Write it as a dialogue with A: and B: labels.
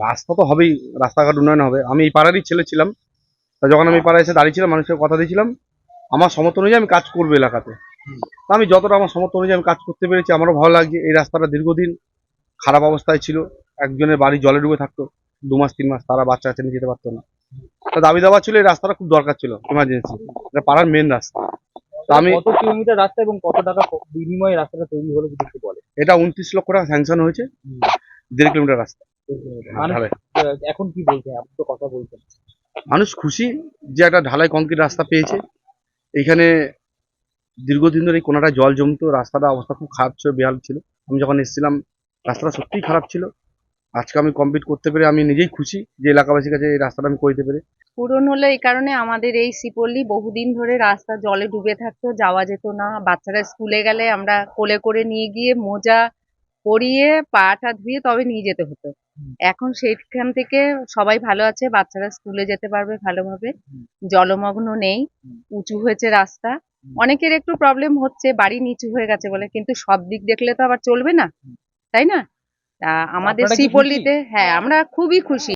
A: রাস্তা তো হবেই, রাস্তাঘাট উন্নয়ন হবে। আমি এই পাড়ারই ছেলে ছিলাম, তা যখন আমি এই পাড়ায় এসে দাঁড়িয়েছিলাম মানুষকে কথা দিয়েছিলাম আমার সমর্থ অনুযায়ী আমি কাজ করবো এলাকাতে। তা আমি যতটা আমার সমর্থ অনুযায়ী আমি কাজ করতে পেরেছি, আমারও ভালো লাগছে। এই রাস্তাটা দীর্ঘদিন খারাপ অবস্থায় ছিল, একজনের বাড়ি জলে ডুবে থাকতো 2 মাস 3 মাস, তারা বাচ্চা কাচ্চা নিয়ে যেতে পারতো না। তা দাবি দাওয়া ছিল এই রাস্তাটা খুব দরকার ছিল, ইমার্জেন্সি। এটা পাড়ার মেন রাস্তা। তা আমি
B: কত কিলোমিটার রাস্তা এবং কত টাকা বিনিময়ে রাস্তাটা তৈরি হলো যদি একটু বলে।
A: এটা 29 লক্ষ টাকা স্যাংশন হয়েছে, 1.5 কিলোমিটার রাস্তা।
B: মানুষ
A: ঢালাই
B: এখন কি বলছে, আপনি তো কথা বলছেন।
A: মানুষ খুশি যে একটা ঢালাই কংক্রিট রাস্তা পেয়েছে। এইখানে দীর্ঘদিন ধরে এই কোনাটা জল জমতো, রাস্তাটা অবস্থা খুব খারাপ ছিল, বেহাল ছিল। আমি যখন এসেছিলাম রাস্তাটা সত্যিই খারাপ ছিল। আজকে আমি কমপ্লিট করতে পেরে আমি নিজেই খুশি যে এলাকাবাসীর কাছে এই রাস্তাটা আমি করে দিতে পেরে।
C: পূরণ হলো এই কারণে, আমাদের এই শিপল্লী বহুদিন ধরে রাস্তা জলে ডুবে থাকতো, যাওয়া যেত না। বাচ্চারা স্কুলে গেলে আমরা কোলে করে নিয়ে গিয়ে মোজা পরিয়ে পাটা ধুয়ে তবে নিয়ে যেতে হতো। এখন সেইখান থেকে সবাই ভালো আছে, বাচ্চারা স্কুলে যেতে পারবে ভালোভাবে, জলমগ্ন নেই, উঁচু হয়েছে রাস্তা। অনেকের একটু প্রবলেম হচ্ছে বাড়ি নিচু হয়ে গেছে বলে, কিন্তু সব দিক দেখলে তো আবার চলবে না, তাই না? আমাদের
B: আপনারা কি খুশি?
C: শিপল্লীতে, হ্যাঁ আমরা খুবই খুশি।